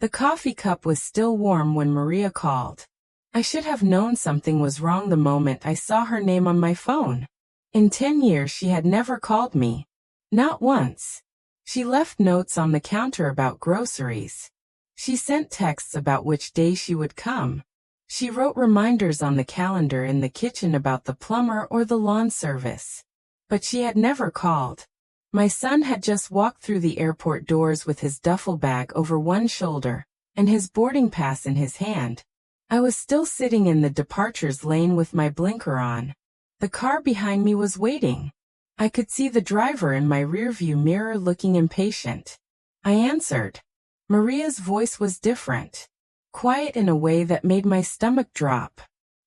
The coffee cup was still warm when Maria called. I should have known something was wrong the moment I saw her name on my phone. In 10 years she had never called me. Not once. She left notes on the counter about groceries. She sent texts about which day she would come. She wrote reminders on the calendar in the kitchen about the plumber or the lawn service. But she had never called. My son had just walked through the airport doors with his duffel bag over one shoulder, and his boarding pass in his hand. I was still sitting in the departures lane with my blinker on. The car behind me was waiting. I could see the driver in my rearview mirror looking impatient. I answered. Maria's voice was different. Quiet in a way that made my stomach drop.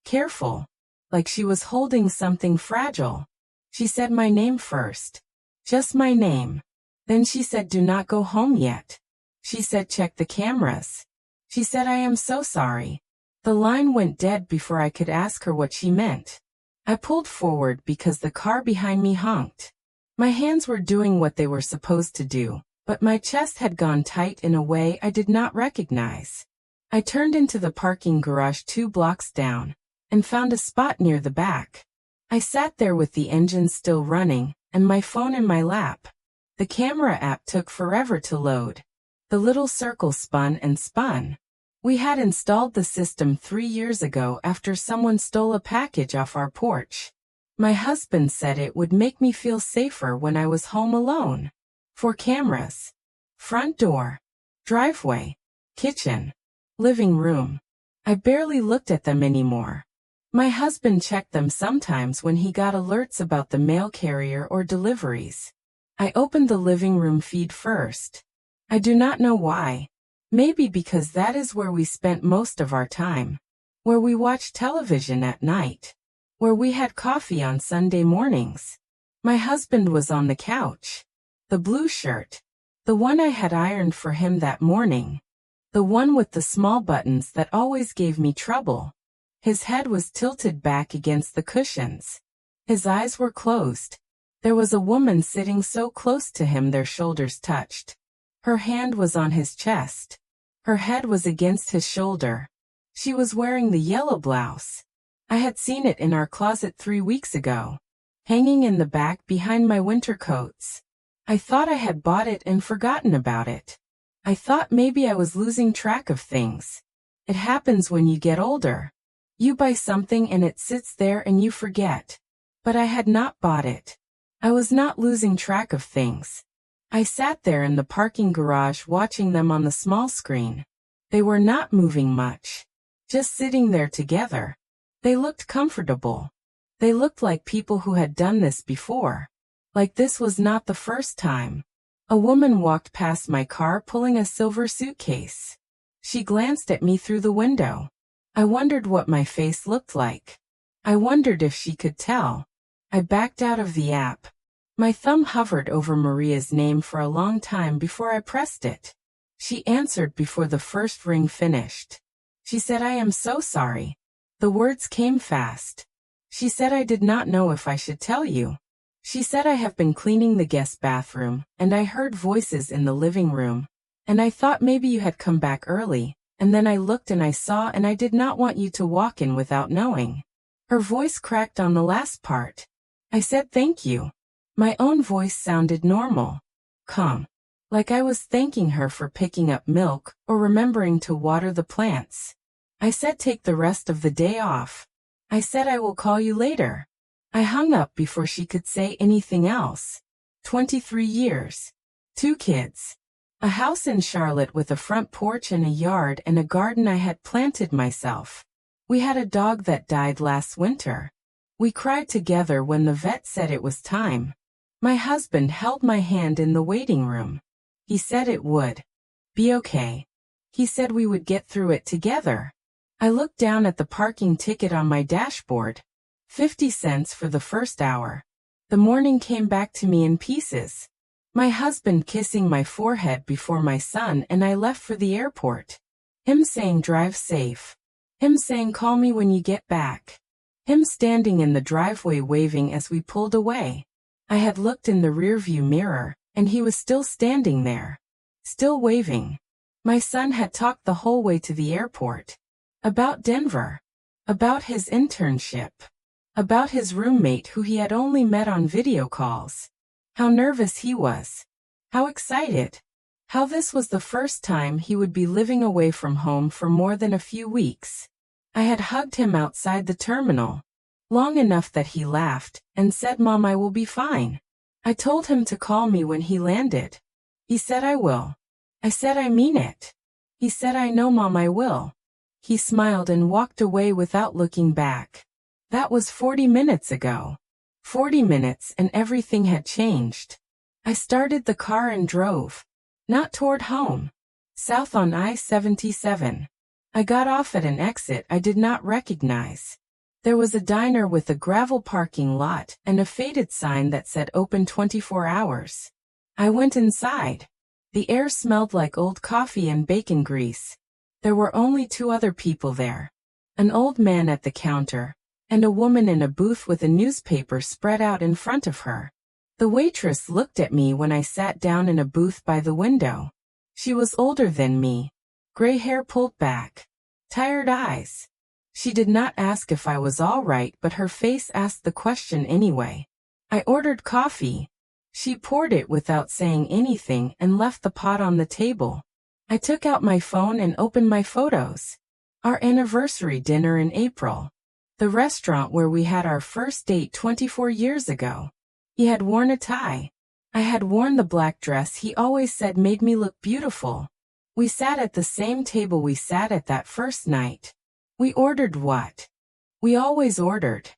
Careful. Like she was holding something fragile. She said my name first. Just my name. Then she said, "Do not go home yet." She said, "Check the cameras." She said, "I am so sorry." The line went dead before I could ask her what she meant. I pulled forward because the car behind me honked. My hands were doing what they were supposed to do, but my chest had gone tight in a way I did not recognize. I turned into the parking garage 2 blocks down, and found a spot near the back. I sat there with the engine still running, and my phone in my lap. The camera app took forever to load. The little circle spun and spun. We had installed the system 3 years ago after someone stole a package off our porch. My husband said it would make me feel safer when I was home alone. 4 cameras. Front door. Driveway. Kitchen. Living room. I barely looked at them anymore. My husband checked them sometimes when he got alerts about the mail carrier or deliveries. I opened the living room feed first. I do not know why. Maybe because that is where we spent most of our time. Where we watched television at night. Where we had coffee on Sunday mornings. My husband was on the couch. The blue shirt. The one I had ironed for him that morning. The one with the small buttons that always gave me trouble. His head was tilted back against the cushions. His eyes were closed. There was a woman sitting so close to him their shoulders touched. Her hand was on his chest. Her head was against his shoulder. She was wearing the yellow blouse. I had seen it in our closet 3 weeks ago, hanging in the back behind my winter coats. I thought I had bought it and forgotten about it. I thought maybe I was losing track of things. It happens when you get older. You buy something and it sits there and you forget. But I had not bought it. I was not losing track of things. I sat there in the parking garage watching them on the small screen. They were not moving much. Just sitting there together. They looked comfortable. They looked like people who had done this before. Like this was not the first time. A woman walked past my car pulling a silver suitcase. She glanced at me through the window. I wondered what my face looked like. I wondered if she could tell. I backed out of the app. My thumb hovered over Maria's name for a long time before I pressed it. She answered before the first ring finished. She said, "I am so sorry." The words came fast. She said, "I did not know if I should tell you." She said, "I have been cleaning the guest bathroom, and I heard voices in the living room, and I thought maybe you had come back early, and then I looked and I saw and I did not want you to walk in without knowing." Her voice cracked on the last part. I said, "Thank you." My own voice sounded normal. Calm. Like I was thanking her for picking up milk or remembering to water the plants. I said, "Take the rest of the day off." I said, "I will call you later." I hung up before she could say anything else. 23 years. 2 kids. A house in Charlotte with a front porch and a yard and a garden I had planted myself. We had a dog that died last winter. We cried together when the vet said it was time. My husband held my hand in the waiting room. He said it would be okay. He said we would get through it together. I looked down at the parking ticket on my dashboard. 50 cents for the first hour. The morning came back to me in pieces. My husband kissing my forehead before my son and I left for the airport. Him saying, "Drive safe." Him saying, "Call me when you get back." Him standing in the driveway waving as we pulled away. I had looked in the rearview mirror, and he was still standing there. Still waving. My son had talked the whole way to the airport. About Denver. About his internship. About his roommate who he had only met on video calls. How nervous he was. How excited. How this was the first time he would be living away from home for more than a few weeks. I had hugged him outside the terminal. Long enough that he laughed and said, "Mom, I will be fine." I told him to call me when he landed. He said, "I will." I said, "I mean it." He said, "I know, Mom, I will." He smiled and walked away without looking back. That was 40 minutes ago. 40 minutes and everything had changed. I started the car and drove. Not toward home. South on I-77. I got off at an exit I did not recognize. There was a diner with a gravel parking lot and a faded sign that said open 24 hours. I went inside. The air smelled like old coffee and bacon grease. There were only 2 other people there. An old man at the counter, and a woman in a booth with a newspaper spread out in front of her. The waitress looked at me when I sat down in a booth by the window. She was older than me. Gray hair pulled back. Tired eyes. She did not ask if I was all right, but her face asked the question anyway. I ordered coffee. She poured it without saying anything and left the pot on the table. I took out my phone and opened my photos. Our anniversary dinner in April. The restaurant where we had our first date 24 years ago. He had worn a tie. I had worn the black dress he always said made me look beautiful. We sat at the same table we sat at that first night. We ordered what we always ordered.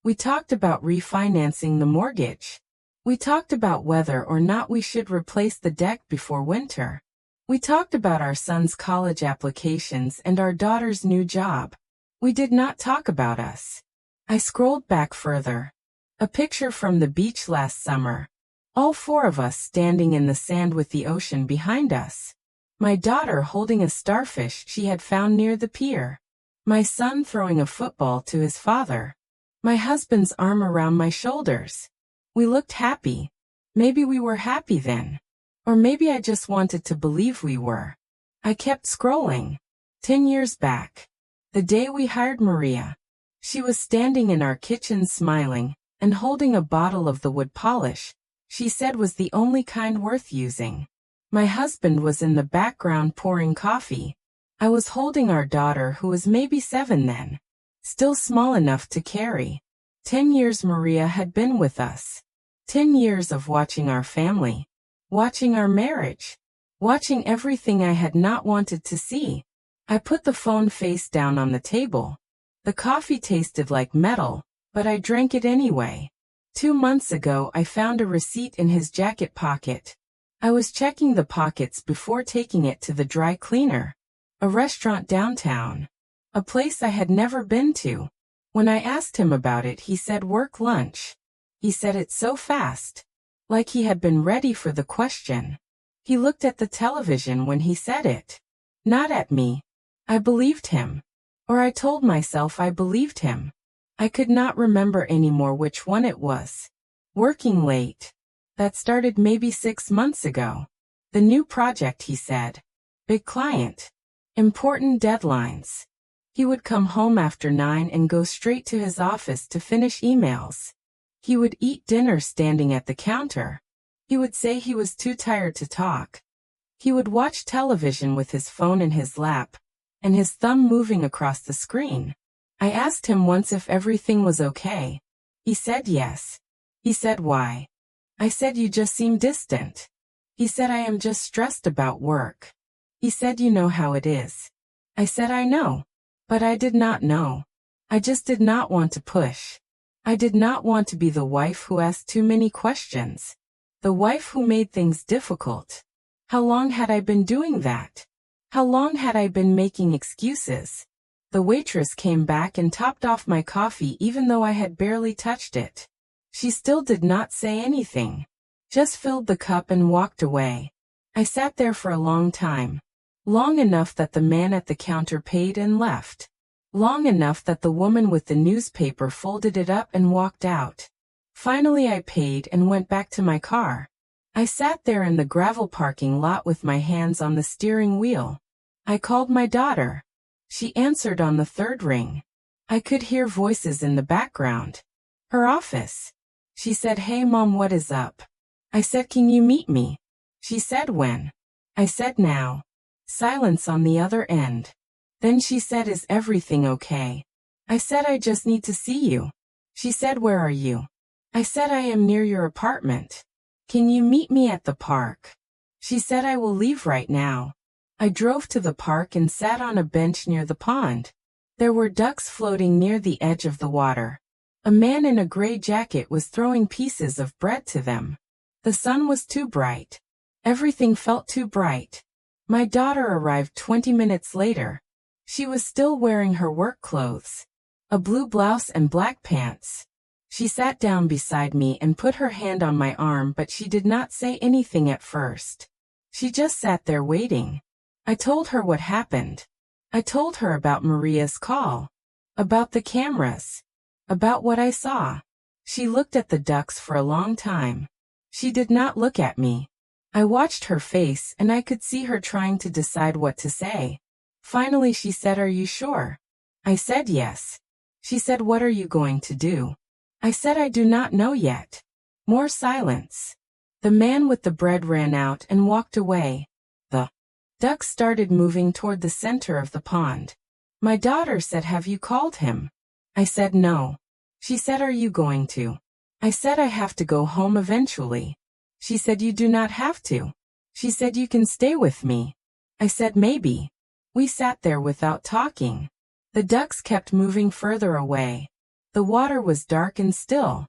We talked about refinancing the mortgage. We talked about whether or not we should replace the deck before winter. We talked about our son's college applications and our daughter's new job. We did not talk about us. I scrolled back further. A picture from the beach last summer. All 4 of us standing in the sand with the ocean behind us. My daughter holding a starfish she had found near the pier. My son throwing a football to his father. My husband's arm around my shoulders. We looked happy. Maybe we were happy then. Or maybe I just wanted to believe we were. I kept scrolling. 10 years back. The day we hired Maria. She was standing in our kitchen smiling and holding a bottle of the wood polish she said was the only kind worth using. My husband was in the background pouring coffee. I was holding our daughter who was maybe 7 then. Still small enough to carry. 10 years Maria had been with us. 10 years of watching our family. Watching our marriage. Watching everything I had not wanted to see. I put the phone face down on the table. The coffee tasted like metal, but I drank it anyway. 2 months ago I found a receipt in his jacket pocket. I was checking the pockets before taking it to the dry cleaner. A restaurant downtown. A place I had never been to. When I asked him about it he said work lunch. He said it so fast. Like he had been ready for the question. He looked at the television when he said it. Not at me. I believed him. Or I told myself I believed him. I could not remember anymore which one it was. Working late. That started maybe 6 months ago. The new project, he said. Big client. Important deadlines. He would come home after 9 and go straight to his office to finish emails. He would eat dinner standing at the counter. He would say he was too tired to talk. He would watch television with his phone in his lap, and his thumb moving across the screen. I asked him once if everything was okay. He said yes. He said why? I said you just seem distant. He said I am just stressed about work. He said you know how it is. I said I know. But I did not know. I just did not want to push. I did not want to be the wife who asked too many questions. The wife who made things difficult. How long had I been doing that? How long had I been making excuses? The waitress came back and topped off my coffee even though I had barely touched it. She still did not say anything. Just filled the cup and walked away. I sat there for a long time. Long enough that the man at the counter paid and left. Long enough that the woman with the newspaper folded it up and walked out. Finally I paid and went back to my car. I sat there in the gravel parking lot with my hands on the steering wheel. I called my daughter. She answered on the third ring. I could hear voices in the background. Her office. She said, "Hey Mom, what is up?" I said, "Can you meet me?" She said, "When?" I said, "Now." Silence on the other end. Then she said, "Is everything okay?" I said, "I just need to see you." She said, "Where are you?" I said, "I am near your apartment. Can you meet me at the park?" She said, "I will leave right now." I drove to the park and sat on a bench near the pond. There were ducks floating near the edge of the water. A man in a gray jacket was throwing pieces of bread to them. The sun was too bright. Everything felt too bright. My daughter arrived 20 minutes later. She was still wearing her work clothes. A blue blouse and black pants. She sat down beside me and put her hand on my arm, but she did not say anything at first. She just sat there waiting. I told her what happened. I told her about Maria's call. About the cameras. About what I saw. She looked at the ducks for a long time. She did not look at me. I watched her face and I could see her trying to decide what to say. Finally she said, "Are you sure?" I said yes. She said, "What are you going to do?" I said, "I do not know yet." More silence. The man with the bread ran out and walked away. The ducks started moving toward the center of the pond. My daughter said, "Have you called him?" I said no. She said, "Are you going to?" I said, "I have to go home eventually." She said, "You do not have to." She said, "You can stay with me." I said, "Maybe." We sat there without talking. The ducks kept moving further away. The water was dark and still.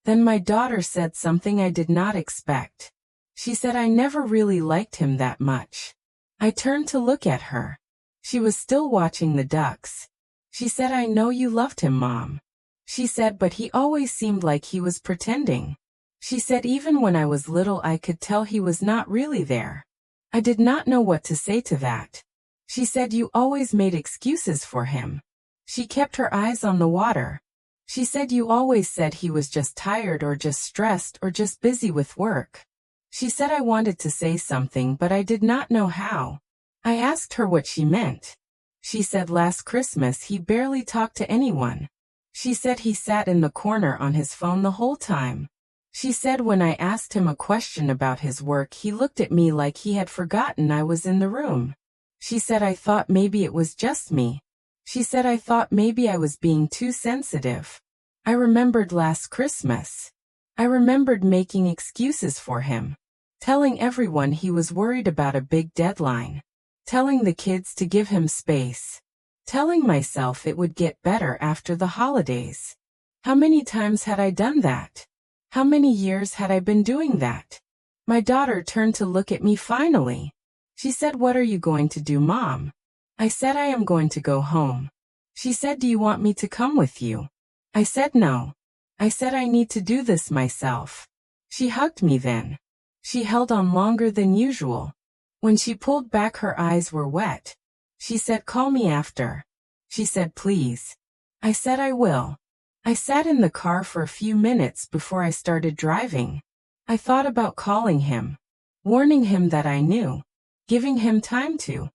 Then my daughter said something I did not expect. She said, "I never really liked him that much." I turned to look at her. She was still watching the ducks. She said, "I know you loved him, Mom." She said, "But he always seemed like he was pretending." She said, "Even when I was little I could tell he was not really there." I did not know what to say to that. She said, "You always made excuses for him." She kept her eyes on the water. She said, "You always said he was just tired or just stressed or just busy with work." She said I wanted to say something but I did not know how. I asked her what she meant. She said last Christmas he barely talked to anyone. She said he sat in the corner on his phone the whole time. She said when I asked him a question about his work he looked at me like he had forgotten I was in the room. She said I thought maybe it was just me. She said I thought maybe I was being too sensitive. I remembered last Christmas. I remembered making excuses for him. Telling everyone he was worried about a big deadline. Telling the kids to give him space. Telling myself it would get better after the holidays. How many times had I done that? How many years had I been doing that? My daughter turned to look at me finally. She said, "What are you going to do, Mom?" I said, "I am going to go home." She said, "Do you want me to come with you?" I said no. I said I need to do this myself. She hugged me then. She held on longer than usual. When she pulled back her eyes were wet. She said, "Call me after." She said, "Please." I said, "I will." I sat in the car for a few minutes before I started driving. I thought about calling him. Warning him that I knew. Giving him time to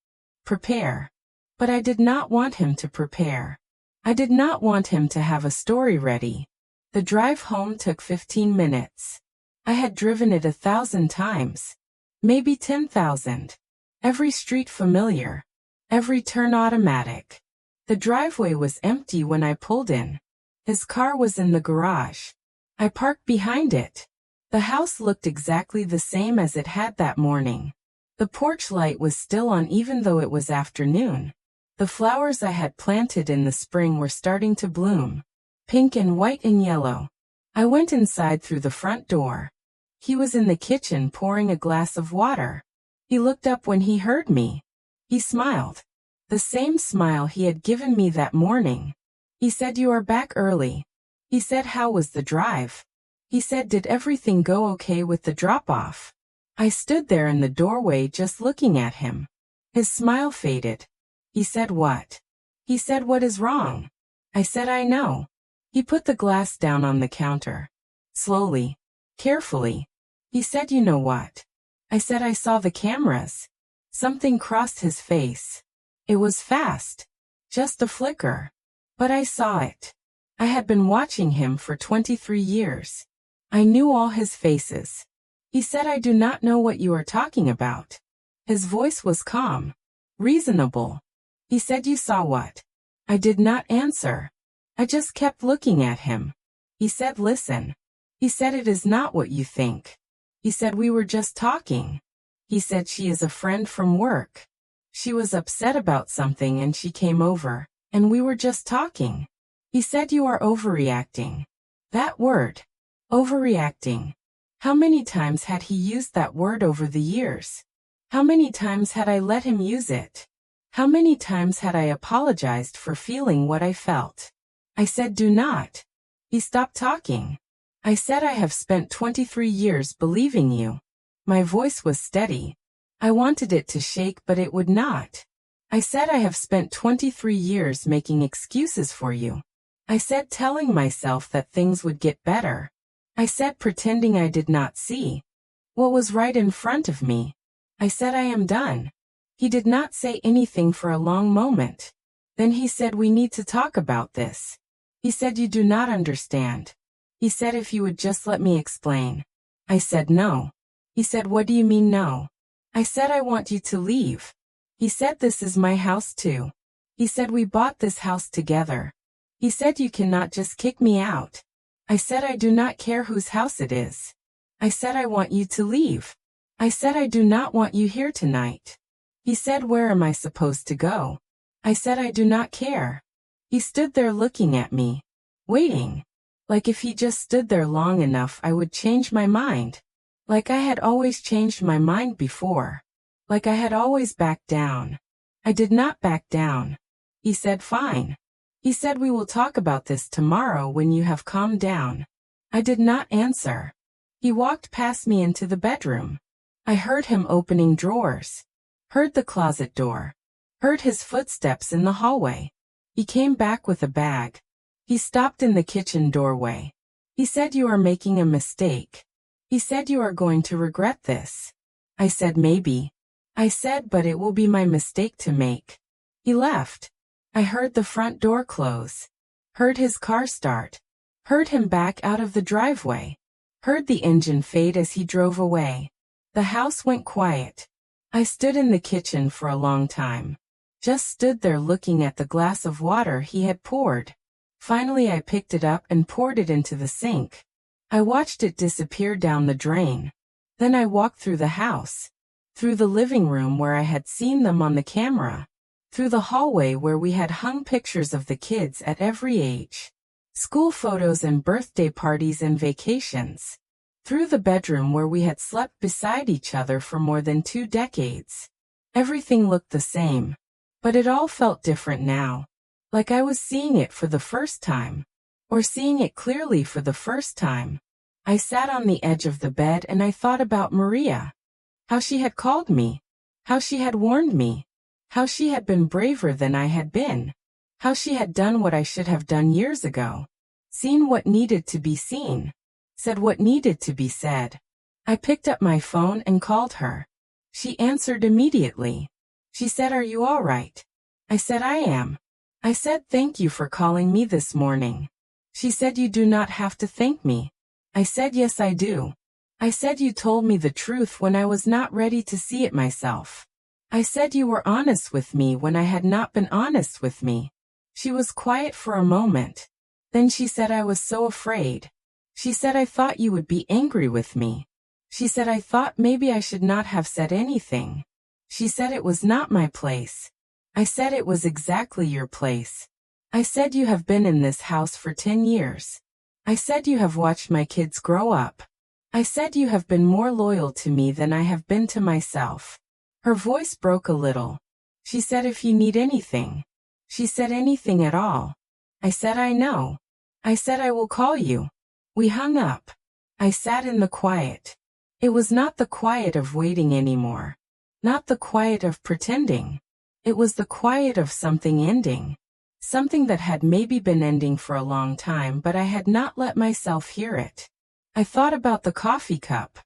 prepare. But I did not want him to prepare. I did not want him to have a story ready. The drive home took 15 minutes. I had driven it 1,000 times. Maybe 10,000. Every street familiar. Every turn automatic. The driveway was empty when I pulled in. His car was in the garage. I parked behind it. The house looked exactly the same as it had that morning. The porch light was still on even though it was afternoon. The flowers I had planted in the spring were starting to bloom. Pink and white and yellow. I went inside through the front door. He was in the kitchen pouring a glass of water. He looked up when he heard me. He smiled. The same smile he had given me that morning. He said, "You are back early." He said, "How was the drive?" He said, "Did everything go okay with the drop-off?" I stood there in the doorway just looking at him. His smile faded. He said, "What?" He said, "What is wrong?" I said, "I know." He put the glass down on the counter. Slowly. Carefully. He said, you know what? I said I saw the cameras. Something crossed his face. It was fast. Just a flicker. But I saw it. I had been watching him for 23 years. I knew all his faces. He said, I do not know what you are talking about. His voice was calm. Reasonable. He said, you saw what? I did not answer. I just kept looking at him. He said, listen. He said, it is not what you think. He said, we were just talking. He said, she is a friend from work. She was upset about something and she came over, and we were just talking. He said, you are overreacting. That word. Overreacting. How many times had he used that word over the years? How many times had I let him use it? How many times had I apologized for feeling what I felt? I said, do not. He stopped talking. I said, I have spent 23 years believing you. My voice was steady. I wanted it to shake, but it would not. I said, I have spent 23 years making excuses for you. I said, telling myself that things would get better. I said, pretending I did not see what was right in front of me. I said, I am done. He did not say anything for a long moment. Then he said, we need to talk about this. He said, you do not understand. He said, if you would just let me explain. I said, no. He said, what do you mean no? I said, I want you to leave. He said, this is my house too. He said, we bought this house together. He said, you cannot just kick me out. I said, I do not care whose house it is. I said, I want you to leave. I said, I do not want you here tonight. He said, where am I supposed to go? I said, I do not care. He stood there looking at me, waiting. Like if he just stood there long enough, I would change my mind. Like I had always changed my mind before. Like I had always backed down. I did not back down. He said, fine. He said, we will talk about this tomorrow when you have calmed down. I did not answer. He walked past me into the bedroom. I heard him opening drawers. Heard the closet door. Heard his footsteps in the hallway. He came back with a bag. He stopped in the kitchen doorway. He said, you are making a mistake. He said, you are going to regret this. I said, maybe. I said, but it will be my mistake to make. He left. I heard the front door close. Heard his car start. Heard him back out of the driveway. Heard the engine fade as he drove away. The house went quiet. I stood in the kitchen for a long time. Just stood there looking at the glass of water he had poured. Finally I picked it up and poured it into the sink. I watched it disappear down the drain. Then I walked through the house. Through the living room where I had seen them on the camera. Through the hallway where we had hung pictures of the kids at every age. School photos and birthday parties and vacations. Through the bedroom where we had slept beside each other for more than 2 decades. Everything looked the same. But it all felt different now. Like I was seeing it for the first time. Or seeing it clearly for the first time. I sat on the edge of the bed and I thought about Maria. How she had called me. How she had warned me. How she had been braver than I had been. How she had done what I should have done years ago. Seen what needed to be seen. Said what needed to be said. I picked up my phone and called her. She answered immediately. She said, are you all right? I said, I am. I said, thank you for calling me this morning. She said, you do not have to thank me. I said, yes, I do. I said, you told me the truth when I was not ready to see it myself. I said, you were honest with me when I had not been honest with me. She was quiet for a moment. Then she said, I was so afraid. She said, I thought you would be angry with me. She said, I thought maybe I should not have said anything. She said, it was not my place. I said, it was exactly your place. I said, you have been in this house for 10 years. I said, you have watched my kids grow up. I said, you have been more loyal to me than I have been to myself. Her voice broke a little. She said, if you need anything. She said, anything at all. I said, I know. I said, I will call you. We hung up. I sat in the quiet. It was not the quiet of waiting anymore. Not the quiet of pretending. It was the quiet of something ending. Something that had maybe been ending for a long time, but I had not let myself hear it. I thought about the coffee cup.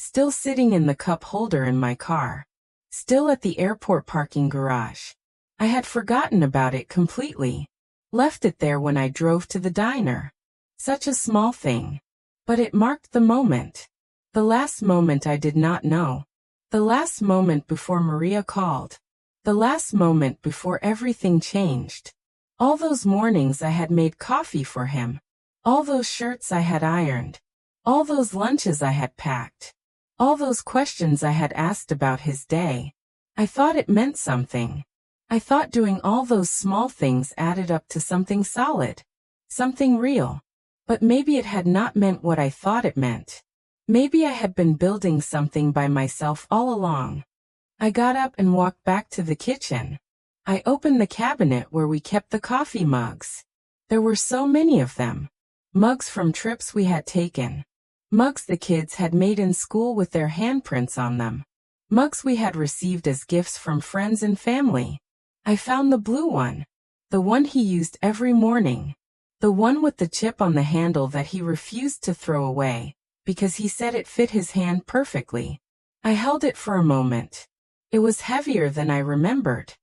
Still sitting in the cup holder in my car. Still at the airport parking garage. I had forgotten about it completely. Left it there when I drove to the diner. Such a small thing. But it marked the moment. The last moment I did not know. The last moment before Maria called. The last moment before everything changed. All those mornings I had made coffee for him. All those shirts I had ironed. All those lunches I had packed. All those questions I had asked about his day. I thought it meant something. I thought doing all those small things added up to something solid. Something real. But maybe it had not meant what I thought it meant. Maybe I had been building something by myself all along. I got up and walked back to the kitchen. I opened the cabinet where we kept the coffee mugs. There were so many of them. Mugs from trips we had taken. Mugs the kids had made in school with their handprints on them. Mugs we had received as gifts from friends and family. I found the blue one. The one he used every morning. The one with the chip on the handle that he refused to throw away, because he said it fit his hand perfectly. I held it for a moment. It was heavier than I remembered.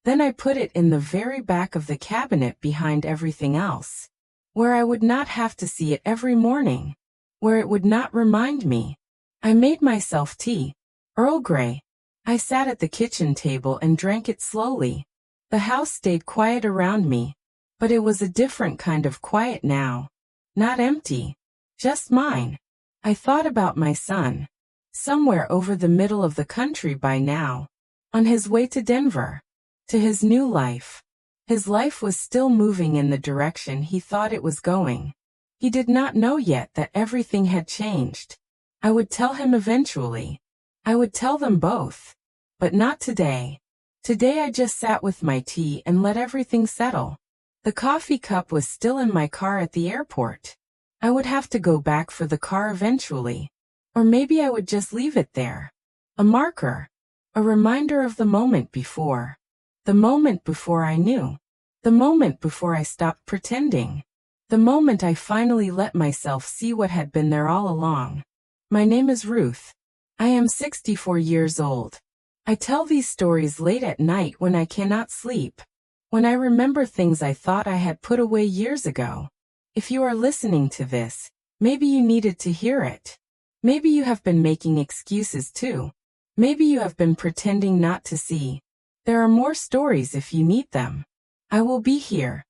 Then I put it in the very back of the cabinet behind everything else, where I would not have to see it every morning, where it would not remind me. I made myself tea, Earl Grey. I sat at the kitchen table and drank it slowly. The house stayed quiet around me, but it was a different kind of quiet now. Not empty, just mine. I thought about my son, somewhere over the middle of the country by now, on his way to Denver, to his new life. His life was still moving in the direction he thought it was going. He did not know yet that everything had changed. I would tell him eventually. I would tell them both. But not today. Today I just sat with my tea and let everything settle. The coffee cup was still in my car at the airport. I would have to go back for the car eventually. Or maybe I would just leave it there. A marker. A reminder of the moment before. The moment before I knew. The moment before I stopped pretending. The moment I finally let myself see what had been there all along. My name is Ruth. I am 64 years old. I tell these stories late at night when I cannot sleep. When I remember things I thought I had put away years ago. If you are listening to this, maybe you needed to hear it. Maybe you have been making excuses too. Maybe you have been pretending not to see. There are more stories if you need them. I will be here.